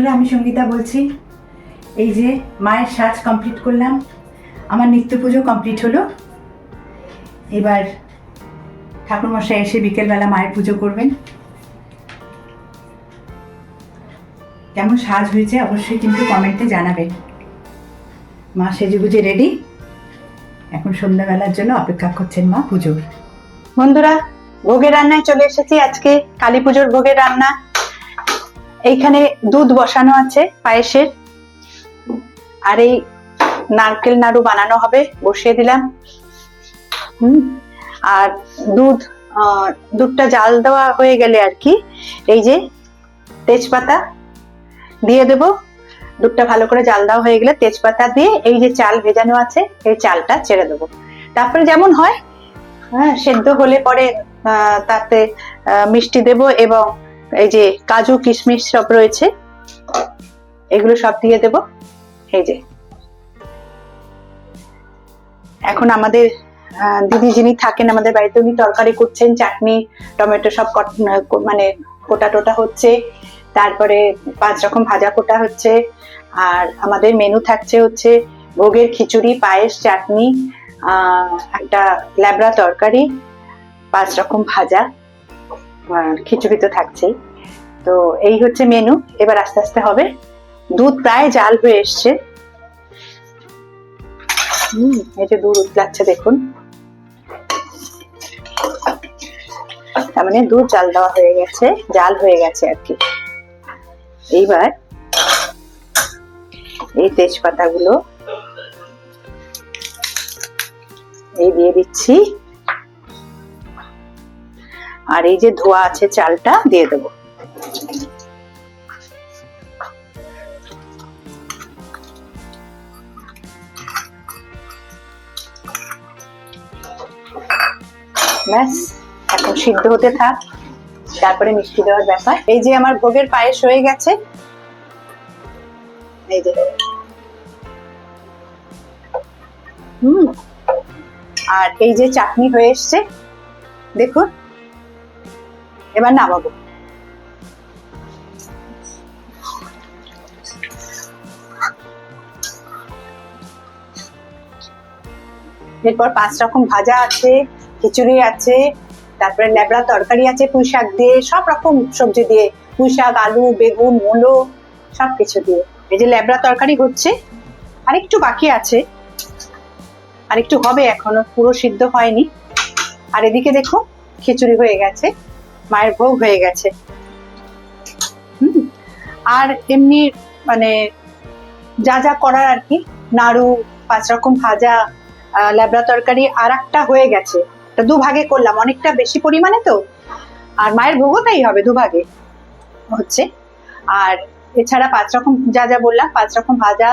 বন্ধুরা, আমি সঙ্গীতা বলছি। এই যে মায়ের সাজ কমপ্লিট করলাম, আমার নিত্য পুজো কমপ্লিট হলো। এবার ঠাকুরমশাই এসে বিকেলবেলা মায়ের পুজো করবেন। কেমন সাজ হয়েছে অবশ্যই কিন্তু কমেন্টে জানাবেন। মা সেজেগুজে রেডি, এখন সন্ধ্যাবেলার জন্য অপেক্ষা করছেন মা পুজোর। বন্ধুরা, ভোগের রান্নায় চলে এসেছি। আজকে কালী পুজোর ভোগের রান্না। এইখানে দুধ বসানো আছে পায়েসের, আর এই নারকেল নাড়ু বানানো হবে, বসিয়ে দিলাম। আর দুধটা জাল দেওয়া হয়ে গেলে আর কি এই যে তেজপাতা দিয়ে দেব। দুধটা ভালো করে জাল দেওয়া হয়ে গেলে তেজপাতা দিয়ে এই যে চাল ভেজানো আছে এই চালটা ছেড়ে দেবো। তারপরে যেমন হয়, হ্যাঁ, সেদ্ধ হলে পরে তাতে মিষ্টি দেব এবং এই যে কাজু কিশমিশ সব রয়েছে এগুলো সব দিয়ে দেব। এই যে এখন আমাদের দিদি যিনি থাকেন আমাদের বাড়িতে, উনি তরকারি করছেন, চাটনি টমেটো সব মানে কোটা টোটা হচ্ছে, তারপরে 5 রকম ভাজা কোটা হচ্ছে। আর আমাদের মেনু থাকছে হচ্ছে ভোগের খিচুড়ি, পায়েস, চাটনি, একটা ল্যাবড়া তরকারি, 5 রকম ভাজা, খিচুড়ি তো থাকছেই। তো এই হচ্ছে মেনু। এবার আস্তে আস্তে হবে। দুধ প্রায় জাল হয়ে এসছে। এই যে দুধ উতলাচ্ছে দেখুন, তার মানে দুধ জাল দেওয়া হয়ে গেছে, জাল হয়ে গেছে আর কি। এইবার এই তেজপাতা গুলো এই দিয়ে দিচ্ছি, আর এই যে ধোয়া আছে চালটা দিয়ে দেবো। ব্যাস, এখন সিদ্ধ হতে থাক, তারপরে মিষ্টি দেওয়ার ব্যাপার। এই যে আমার ভোগের পায়েস হয়ে গেছে, এই যে আর এই যে চাটনি হয়ে এসছে দেখুন। এবার নামাবো। এরপর 5 রকম ভাজা আছে, খিচুড়ি আছে, তারপরে ল্যাবড়া তরকারি আছে পুঁই শাক দিয়ে, সব রকম সবজি দিয়ে, পুঁই শাক, আলু, বেগুন, মূলো সবকিছু দিয়ে। এই যে ল্যাবড়া তরকারি হচ্ছে, আর একটু বাকি আছে, আর একটু হবে, এখনো পুরো সিদ্ধ হয়নি। আর এদিকে দেখো খিচুড়ি হয়ে গেছে, মায়ের ভোগ হয়ে গেছে। আর এমনি মানে যা যা করার আর কি, নাড়ু, 5 রকম ভাজা, ল্যাবড়া তরকারি, আর একটা হয়ে গেছে, 2 ভাগে করলাম, অনেকটা বেশি পরিমাণে তো। আর মায়ের ভোগও তাই হবে, 2 ভাগে হচ্ছে। আর এছাড়া 5 রকম যা যা বললাম, 5 রকম ভাজা,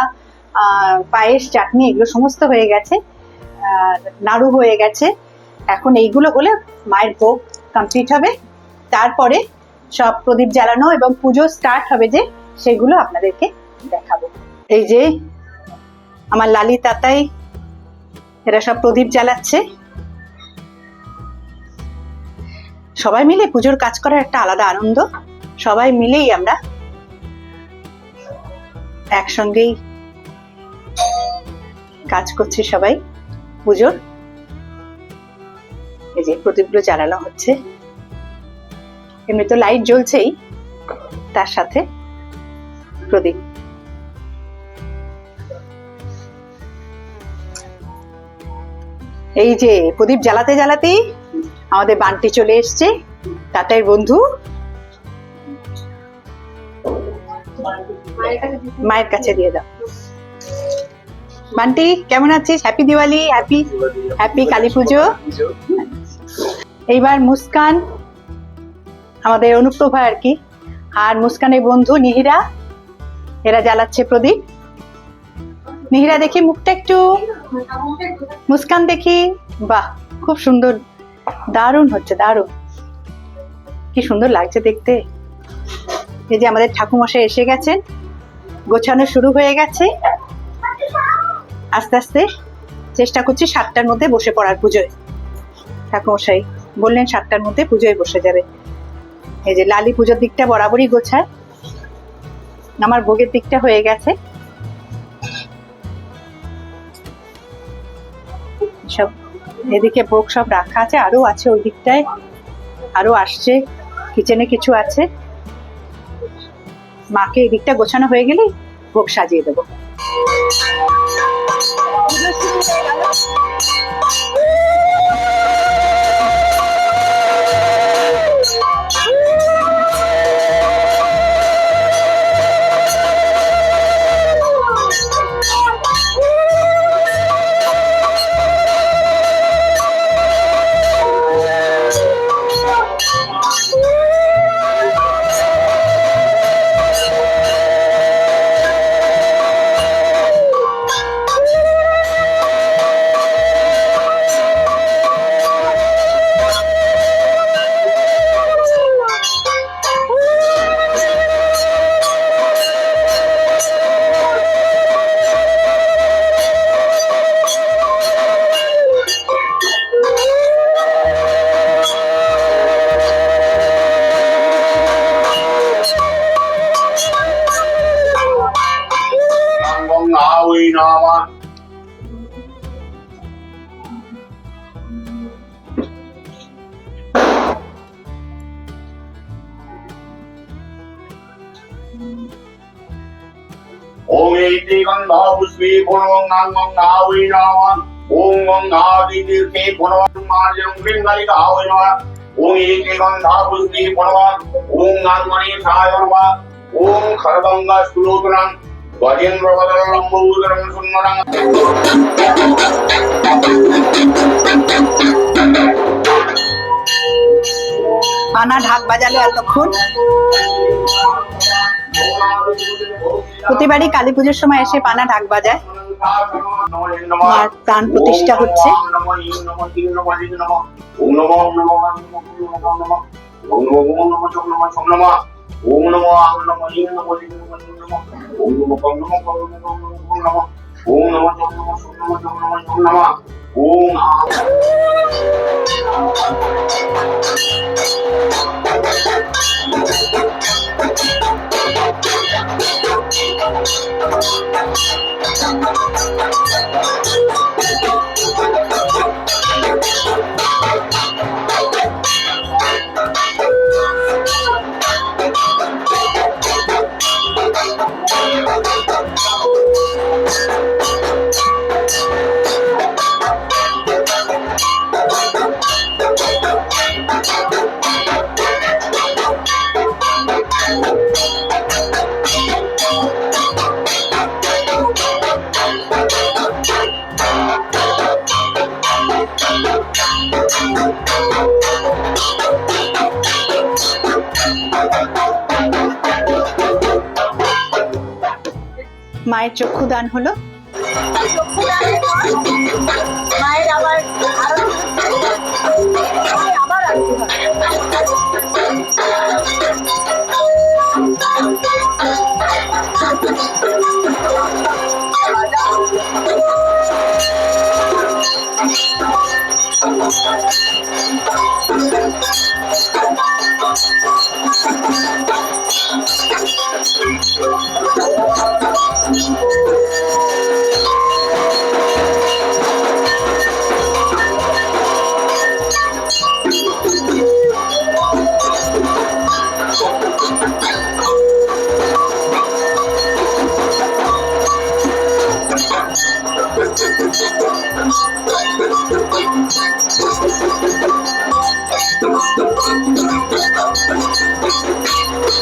পায়েস, চাটনি, এগুলো সমস্ত হয়ে গেছে, নাড়ু হয়ে গেছে। এখন এইগুলো হলে মায়ের ভোগ কমপ্লিট হবে। তারপরে সব প্রদীপ জ্বালানো এবং পুজো স্টার্ট হবে, যে সেগুলো আপনাদেরকে দেখাবো। এই যে আমার লালি তাতাই, এরা সব প্রদীপ জ্বালাচ্ছে। সবাই মিলে পুজোর কাজ করার একটা আলাদা আনন্দ। সবাই মিলেই আমরা একসঙ্গেই কাজ করছি সবাই পুজোর। এই যে প্রদীপগুলো জ্বালানো হচ্ছে, এমনি তো লাইট জ্বলছেই, তার সাথে প্রদীপ। এই যে প্রদীপ জ্বালাতে জ্বালাতেই আমাদের বান্টি চলে এসছে, তাতাইয়ের বন্ধু। মায়ের কাছে দিয়ে দাও। বান্টি, কেমন আছিস? হ্যাপি দিওয়ালি, হ্যাপি কালী পুজো। এইবার মুস্কান, আমাদের অনুপ্রভা আর কি, আর মুস্কানের বন্ধু নিহিরা, এরা জ্বালাচ্ছে প্রদীপ। নিহিরা দেখি মুখটা একটু, মুস্কান দেখি, বাহ খুব সুন্দর, দারুণ হচ্ছে, দারুণ, কি সুন্দর লাগছে দেখতে। এই যে আমাদের ঠাকুমশাই এসে গেছেন, গোছানো শুরু হয়ে গেছে। আস্তে আস্তে চেষ্টা করছি 7টার মধ্যে বসে পড়ার পুজোয়। ঠাকুমশাই বললেন 7টার মধ্যে পুজোয় বসে যাবে। এই যে লালি পুজোর দিকটা বরাবরই গোছায়, আমার ভোগের দিকটা হয়ে গেছে। সব এদিকে ভোগ সব রাখা আছে, আরো আছে ওই দিকটায়, আরো আসছে, কিচেনে কিছু আছে। মাকে এই দিকটা গোছানো হয়ে গেলে ভোগ সাজিয়ে দেবো। ओम एति गंधा पुष्पे पुनवंगां मंगावै नमः। ओम गंगादि तीर्थे पुनवं मार्जं गृह्णालिका वै नमः। ओम एति गंधा पुष्पे पुनवं ओम गंगणेशाय नमः। ओम खरगंगा स्तुलोकनं गजेन्द्र वदनं सुन्नरं। পানা ঢাক বাজালো এতক্ষণ। প্রতিবারই কালী পুজোর সময় এসে পানা ঢাক বাজায়। মার প্রাণ প্রতিষ্ঠা হচ্ছে। মায়ের চক্ষুদান হলো। মায়ের আবার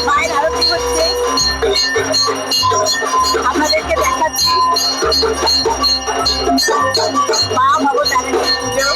মায়ের আরতি হচ্ছে, আপনাদেরকে দেখাচ্ছি। মা ভবতারিণী পুজো।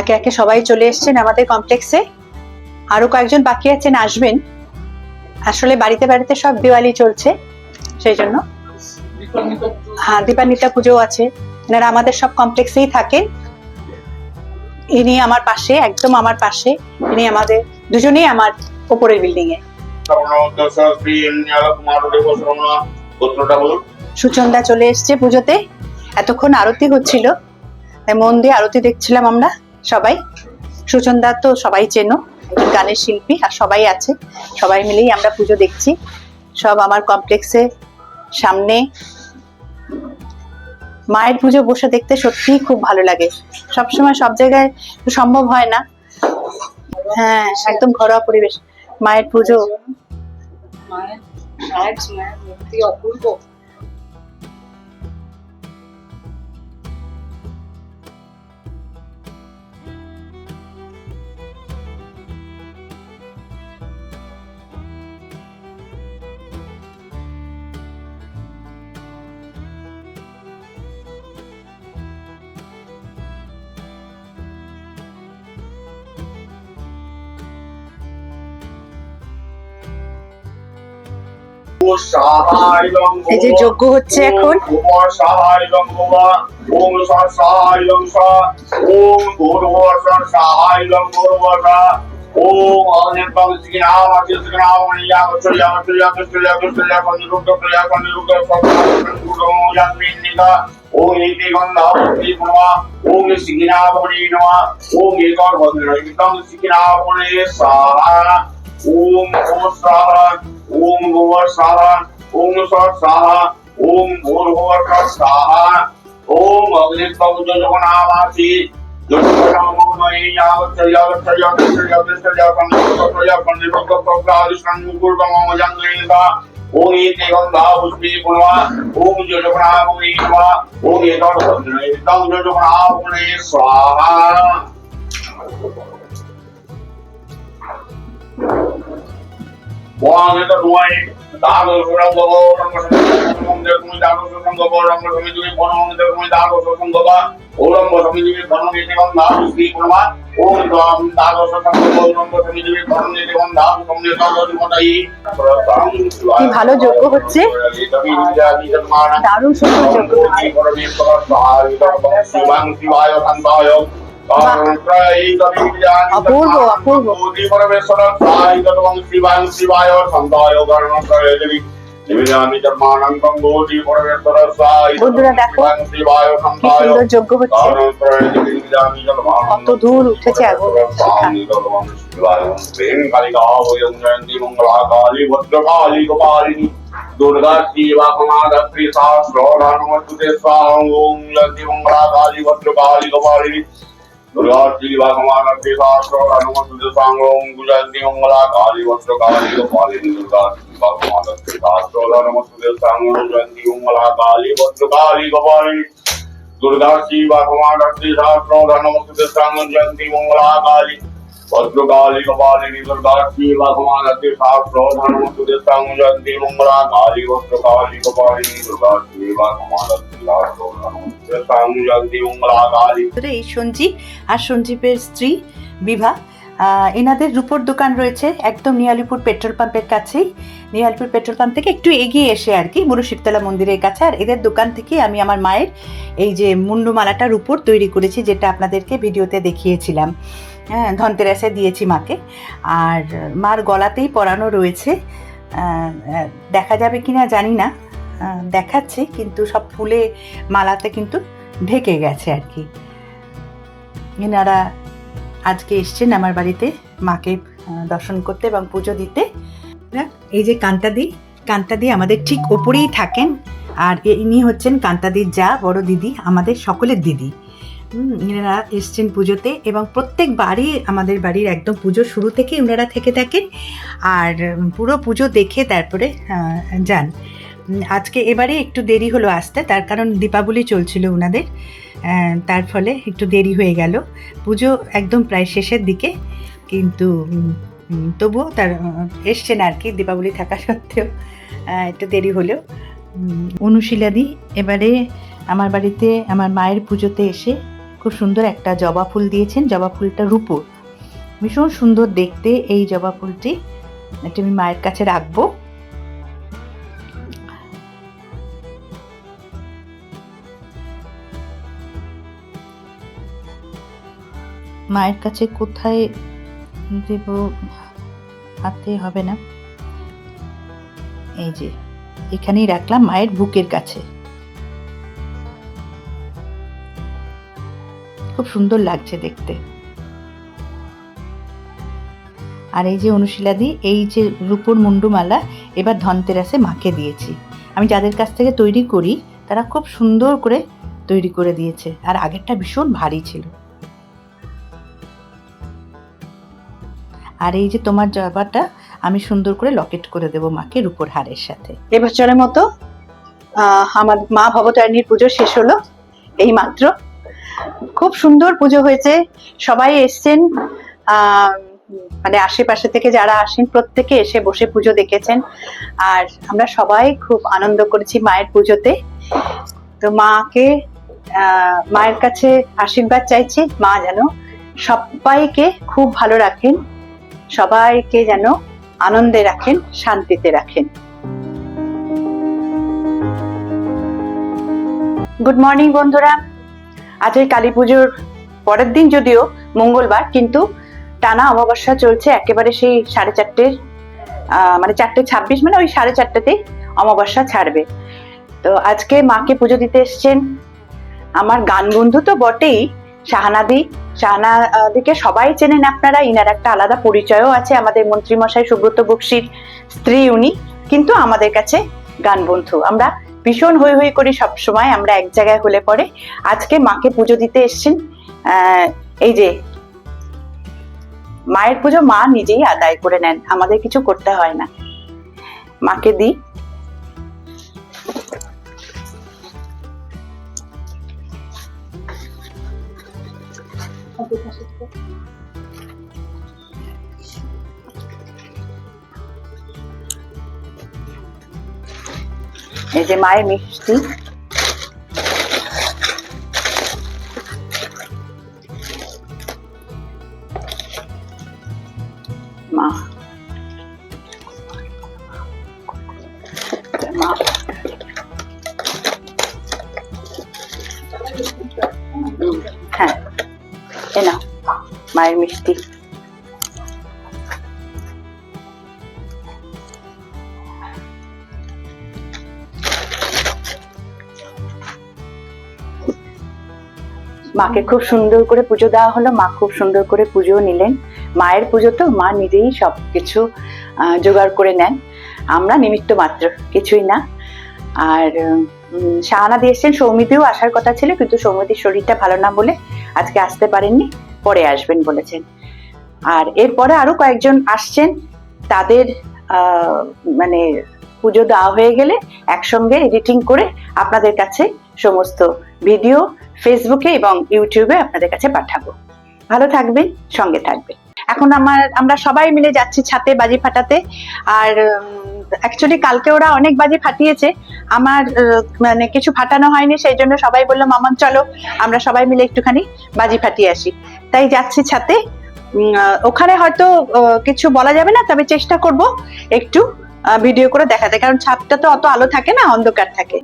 একে একে সবাই চলে এসেছেন আমাদের কমপ্লেক্সে, আরো কয়েকজন বাকি আছেন, আসবেন। আসলে বাড়িতে বাড়িতে সব দিওয়ালি চলছে, সেই জন্য। হ্যাঁ, দীপান্বিতা পুজো আছে। এনারা আমাদের সব কমপ্লেক্সেই থাকেন। ইনি আমার পাশে, একদম আমার পাশে। ইনি আমাদের দুজনেই আমার উপরের বিল্ডিং এ। সুচন্দা চলে এসছে পুজোতে। এতক্ষণ আরতি হচ্ছিল, তাই মন দিয়ে আরতি দেখছিলাম আমরা সবাই। সুচন্দা তো সবাই চেনো, একজন গানের শিল্পী, আর সবাই আছে, সবাই মিলেই আমরা পুজো দেখছি। সব আমার কমপ্লেক্সে সামনে। মায়ের পুজো বসে দেখতে সত্যিই খুব ভালো লাগে। সবসময় সব জায়গায় সম্ভব হয় না। হ্যাঁ, একদম ঘরোয়া পরিবেশ। মায়ের পুজো, মায়ের মূর্তি অপূর্ব। এই যে যজ্ঞ হচ্ছে এখন। ओम भुवर स्वाहा ओम स्वर स्वाहा ओम भूर्भुवर स्वाहा ओम अग्निस्पवजोजगनामासि কি ভালো যজ্ঞ হচ্ছে, দারুণ সুন্দর যজ্ঞ হচ্ছে। অপূর্ব অপূর্ব। বন্ধুরা দেখো কি সুন্দর যজ্ঞ হচ্ছে, কত দূর উঠেছে আগুন। दुर्गा शिवा कुमारी सहस्रोधनमस्तुते स्वाहा ओम लक्ष्मी मंगला काली भद्रकाली कपालिनी दुर्गा शिवा कुमारी सहस्रोधनमस्तुते स्वाहा ओम गुजंती मंगला काली भद्रकाली कपालिनी दुर्गा शिवा कुमारी सहस्रोधनमस्तुते स्वाहा ओम गुजंती मंगला काली भद्रकाली कपालिनी दुर्गा शिवा कुमारी सहस्रोधनमस्तुते स्वाहा ओम गुजंती मंगला काली भद्रकाली कपालिनी दुर्गा शिवा कुमारी सहस्रोधनमस्तुते स्वाहा ओम गुजंती मंगला काली भद्रकाली कपालिनी दुर्गा शिवा कुमारी सहस्रोधनमस्तुते स्वाहा ओम गुजंती मंगला काली। এই সঞ্জীব আর সঞ্জীবের স্ত্রী বিভা, এনাদের রূপোর দোকান রয়েছে একদম নিয়ালিপুর পেট্রোল পাম্পের কাছেই। নিয়ালিপুর পেট্রোল পাম্প থেকে একটু এগিয়ে এসে আর কি, বুড়ো শিবতলা মন্দিরের কাছে। আর এদের দোকান থেকে আমি আমার মায়ের এই যে মুন্ডুমালাটা রূপোর তৈরি করেছি, যেটা আপনাদেরকে ভিডিওতে দেখিয়েছিলাম। হ্যাঁ, ধনতেরাসে দিয়েছি মাকে। আর মার গলাতেই পরানো রয়েছে, দেখা যাবে কিনা জানি না, দেখাচ্ছে কিন্তু সব ফুলে মালাতে কিন্তু ঢেকে গেছে আর কি। এনারা আজকে এসছেন আমার বাড়িতে মাকে দর্শন করতে এবং পুজো দিতে। এই যে কান্তাদি আমাদের ঠিক ওপরেই থাকেন। আর ইনি হচ্ছেন কান্তাদির যা, বড় দিদি, আমাদের সকলের দিদি। এনারা এসছেন পুজোতে, এবং প্রত্যেক বাড়ি আমাদের বাড়ির একদম পুজো শুরু থেকেই ওনারা থেকে থাকেন, আর পুরো পুজো দেখে তারপরে যান। আজকে এবারে একটু দেরি হলো আসতে, তার কারণ দীপাবলি চলছিল ওনাদের, তার ফলে একটু দেরি হয়ে গেল। পুজো একদম প্রায় শেষের দিকে, কিন্তু তবুও তার এসছেন আর কি, দীপাবলি থাকা সত্ত্বেও একটু দেরি হলেও। অনুশীলাদি এবারে আমার বাড়িতে আমার মায়ের পুজোতে এসে খুব সুন্দর একটা জবা ফুল দিয়েছেন। জবা ফুলটা রূপোর, ভীষণ সুন্দর দেখতে এই জবা ফুলটি। এটা আমি মায়ের কাছে রাখবো। মায়ের কাছে কোথায় দেব, হাতে হবে না, এই যে এখানেই রাখলাম মায়ের বুকের কাছে। খুব সুন্দর লাগছে দেখতে। আর এই যে অনুশীলাদি, এই যে রূপোর মুন্ডুমালা এবার ধনতেরাসে মাকে দিয়েছি। আমি যাদের কাছ থেকে তৈরি করি তারা খুব সুন্দর করে তৈরি করে দিয়েছে, আর আগেরটা ভীষণ ভারী ছিল। আর এই যে তোমার জবাটা আমি সুন্দর করে লকেট করে দেবো মাকে রূপোর হারের সাথে। এবছরের মতো আমার মা ভবতারিণীর পুজো শেষ হলো এই মাত্র। খুব সুন্দর পুজো হয়েছে, সবাই এসছেন, মানে আশেপাশে থেকে যারা আসেন প্রত্যেকে এসে বসে পুজো দেখেছেন, আর আমরা সবাই খুব আনন্দ করেছি মায়ের পুজোতে। তো মাকে মায়ের কাছে আশীর্বাদ চাইছি, মা যেন সবাইকে খুব ভালো রাখেন, সবাইকে যেন আনন্দে রাখেন, শান্তিতে রাখেন। গুড মর্নিং বন্ধুরা। আজ এই কালী পুজোর পরের দিন, যদিও মঙ্গলবার, কিন্তু টানা অমাবস্যা চলছে একেবারে সেই 4:30, মানে 4:26, মানে ওই 4:30তেই অমাবস্যা ছাড়বে। তো আজকে মাকে পুজো দিতে এসছেন আমার গান বন্ধু তো বটেই, শাহানাদিকে সবাই চেনেন আপনারা। ইনার একটা আলাদা পরিচয়ও আছে, আমাদের মন্ত্রীমশাই সুব্রত বক্সির স্ত্রী উনি, কিন্তু আমাদের কাছে গান বন্ধু। আমরা ভীষণ হই হই করি সবসময়, আমরা এক জায়গায় হলে পরে। আজকে মাকে পুজো দিতে এসছেন। এই যে মায়ের পুজো মা নিজেই আদায় করে নেন, আমাদের কিছু করতে হয় না। মাকে দিই। এই যে মায়ের মিষ্টি, মা মা হ্যাঁ, এ নাও মায়ের মিষ্টি। মাকে খুব সুন্দর করে পুজো দেওয়া হলো, মা খুব সুন্দর করে পুজো নিলেন। মায়ের পুজো তো মা নিজেই সবকিছু জোগাড় করে নেন, আমরা নিমিত্ত মাত্র, কিছুই না। আর শাহানা দিয়েছেন, সৌমিতিও আসার কথা ছিল, কিন্তু সৌমিতির শরীরটা ভালো না বলে আজকে আসতে পারেননি, পরে আসবেন বলেছেন। আর এরপরে আরো কয়েকজন আসছেন, তাদের মানে পুজো দেওয়া হয়ে গেলে একসঙ্গে এডিটিং করে আপনাদের কাছে সমস্ত ভিডিও ফেসবুকে এবং ইউটিউবে আপনাদের কাছে পাঠাবো। ভালো থাকবেন, সঙ্গে থাকবেন। এখন আমরা সবাই মিলে যাচ্ছি ছাদে বাজি ফাটাতে। আর অ্যাকচুয়ালি কালকে ওরা অনেক বাজি ফাটিয়েছে, আমার মানে কিছু ফাটানো হয়নি, সেই জন্য সবাই বললো মামন চলো আমরা সবাই মিলে একটুখানি বাজি ফাটিয়ে আসি। তাই যাচ্ছি ছাদে। ওখানে হয়তো কিছু বলা যাবে না, তবে চেষ্টা করব একটু ভিডিও করে দেখাতে, কারণ ছাদটা তো অত আলো থাকে না, অন্ধকার থাকে।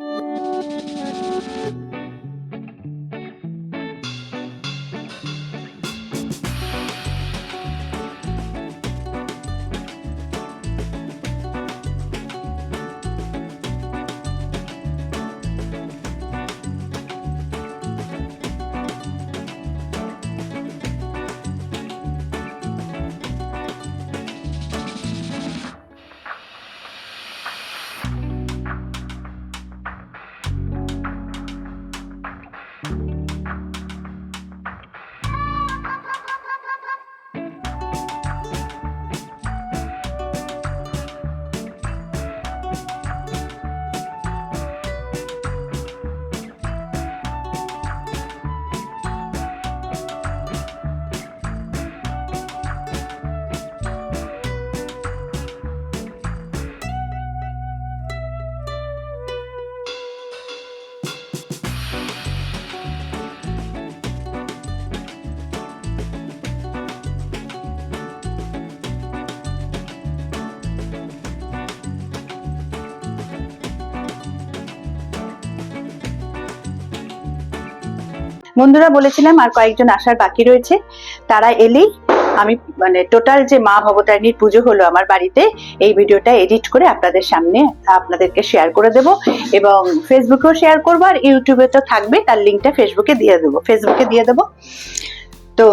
বন্ধুরা বলেছিলাম আর কয়েকজন আসার বাকি রয়েছে, তারা এলেই আমি মানে টোটাল যে মা ভবতারিণীর পুজো হলো আমার বাড়িতে এই ভিডিওটা এডিট করে আপনাদের সামনে আপনাদেরকে শেয়ার করে দেব এবং ফেসবুকেও শেয়ার করবো, আর ইউটিউবে তো থাকবে, তার লিঙ্কটা ফেসবুকে দিয়ে দেবো। তো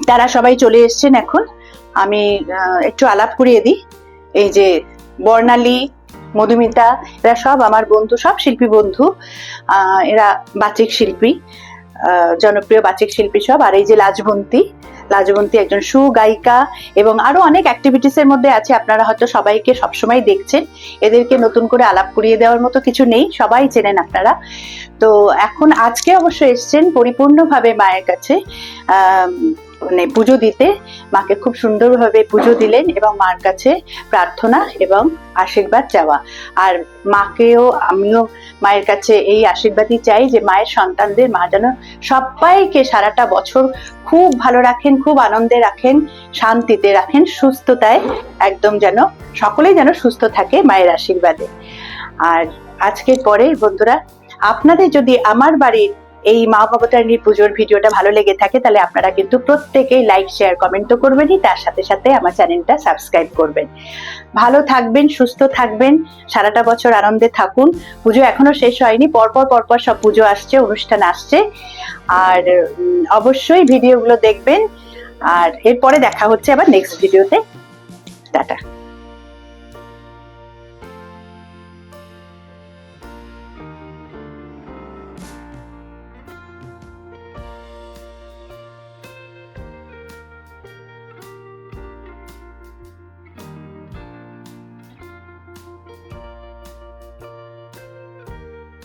তারা সবাই চলে এসছেন এখন। আমি একটু আলাপ করিয়ে দিই। এই যে বর্ণালী, মধুমিতা, এরা সব আমার বন্ধু, সব শিল্পী বন্ধু। এরা বাচিক শিল্পী, জনপ্রিয় বাচিক শিল্পী সব। আর এই যে লাজবন্তী একজন সুগায়িকা এবং আরো অনেক অ্যাক্টিভিটিস এর মধ্যে আছে। আপনারা হয়তো সবাইকে সবসময় দেখছেন, এদেরকে নতুন করে আলাপ করিয়ে দেওয়ার মতো কিছু নেই, সবাই চেনেন আপনারা। তো এখন আজকে অবশ্য এসছেন পরিপূর্ণভাবে মায়ের কাছে মানে পুজো দিতে। মাকে খুব সুন্দরভাবে পুজো দিলেন এবং মার কাছে প্রার্থনা এবং আশীর্বাদ চাওয়া। আর মাকেও আমিও মায়ের কাছে এই আশীর্বাদই চাই যে মায়ের সন্তানদের মা যেন সবাইকে সারাটা বছর খুব ভালো রাখেন, খুব আনন্দে রাখেন, শান্তিতে রাখেন, সুস্থতায় একদম যেন সকলেই যেন সুস্থ থাকে মায়ের আশীর্বাদে। আর আজকের পরে বন্ধুরা, আপনাদের যদি আমার বাড়ির এই মা ভবতারিণীর পুজোর ভিডিওটা ভালো লেগে থাকে তাহলে আপনারা কিন্তু প্রত্যেকেই লাইক, শেয়ার, কমেন্ট তো করবেনই, তার সাথে সাথে আমার চ্যানেলটা সাবস্ক্রাইব করবেন। ভালো থাকবেন, সুস্থ থাকবেন, সারাটা বছর আনন্দে থাকুন। পুজো এখনো শেষ হয়নি, পরপর সব পুজো আসছে, অনুষ্ঠান আসছে। আর অবশ্যই ভিডিওগুলো দেখবেন। আর এরপরে দেখা হচ্ছে আবার নেক্সট ভিডিওতে।